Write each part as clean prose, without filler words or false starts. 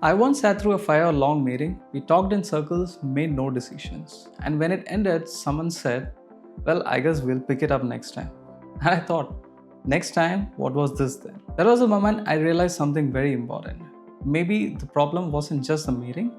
I once sat through a 5-hour-long meeting. We talked in circles, made no decisions. And when it ended, someone said, "Well, I guess we'll pick it up next time." And I thought, next time, what was this then? That was the moment I realized something very important. Maybe the problem wasn't just the meeting,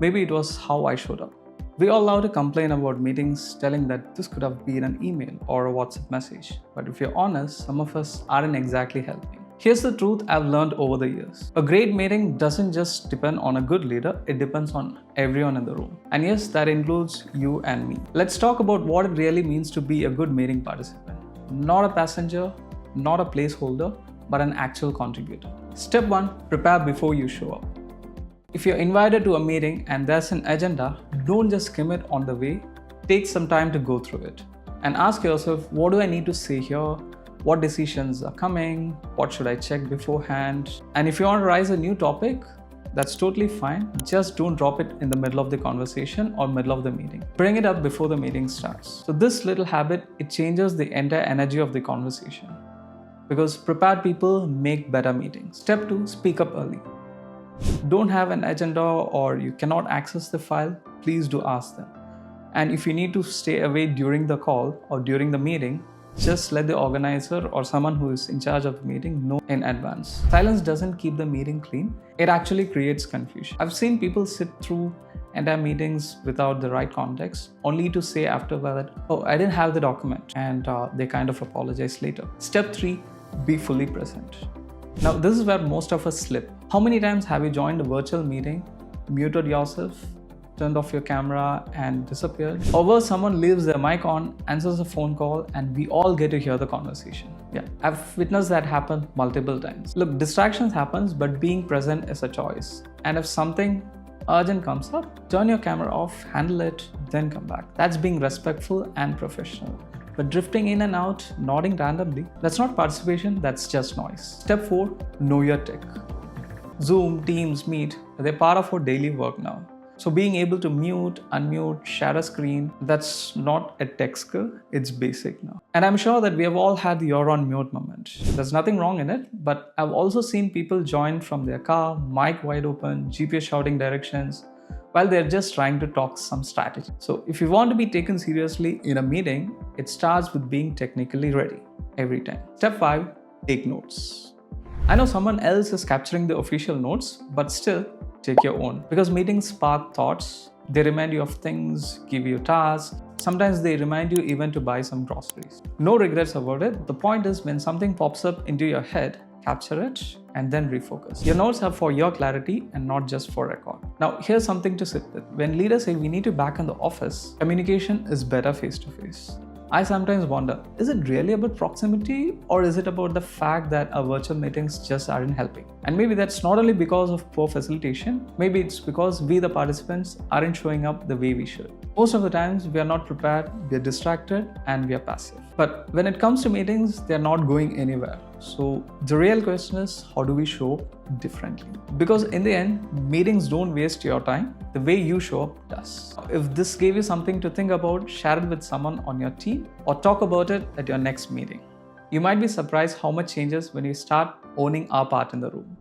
maybe it was how I showed up. We all love to complain about meetings, telling that this could have been an email or a WhatsApp message. But if you're honest, some of us aren't exactly helping. Here's the truth I've learned over the years. A great meeting doesn't just depend on a good leader, it depends on everyone in the room. And yes, that includes you and me. Let's talk about what it really means to be a good meeting participant. Not a passenger, not a placeholder, but an actual contributor. Step 1, prepare before you show up. If you're invited to a meeting and there's an agenda, don't just skim it on the way. Take some time to go through it and ask yourself, what do I need to say here? What decisions are coming? What should I check beforehand? And if you want to raise a new topic, that's totally fine. Just don't drop it in the middle of the conversation or middle of the meeting. Bring it up before the meeting starts. So this little habit, it changes the entire energy of the conversation. Because prepared people make better meetings. Step 2, speak up early. Don't have an agenda or you cannot access the file, please do ask them. And if you need to stay away during the call or during the meeting, just let the organizer or someone who is in charge of the meeting know in advance. Silence doesn't keep the meeting clean, it actually creates confusion. I've seen people sit through entire meetings without the right context, only to say after that, "Oh, I didn't have the document," and they kind of apologize later. Step 3, be fully present. Now, this is where most of us slip. How many times have you joined a virtual meeting, muted yourself, turned off your camera and disappeared? Or where someone leaves their mic on, answers a phone call, and we all get to hear the conversation. Yeah, I've witnessed that happen multiple times. Look, distractions happens, but being present is a choice. And if something urgent comes up, turn your camera off, handle it, then come back. That's being respectful and professional. But drifting in and out, nodding randomly, that's not participation, that's just noise. Step 4, know your tech. Zoom, Teams, Meet, they're part of our daily work now. So being able to mute, unmute, share a screen, that's not a tech skill, it's basic now. And I'm sure that we have all had the "you're on mute" moment. There's nothing wrong in it, but I've also seen people join from their car, mic wide open, GPS shouting directions, while they're just trying to talk some strategy. So if you want to be taken seriously in a meeting, it starts with being technically ready every time. Step 5, take notes. I know someone else is capturing the official notes, but still, take your own. Because meetings spark thoughts, they remind you of things, give you tasks. Sometimes they remind you even to buy some groceries. No regrets about it. The point is, when something pops up into your head, capture it and then refocus. Your notes are for your clarity and not just for record. Now, here's something to sit with. When leaders say we need to be back in the office, communication is better face to face. I sometimes wonder, is it really about proximity or is it about the fact that our virtual meetings just aren't helping? And maybe that's not only because of poor facilitation, maybe it's because we the participants aren't showing up the way we should. Most of the times we are not prepared, we are distracted and we are passive. But when it comes to meetings, they're not going anywhere. So the real question is, how do we show up differently? Because in the end, meetings don't waste your time, the way you show up does. If this gave you something to think about, share it with someone on your team or talk about it at your next meeting. You might be surprised how much changes when you start owning our part in the room.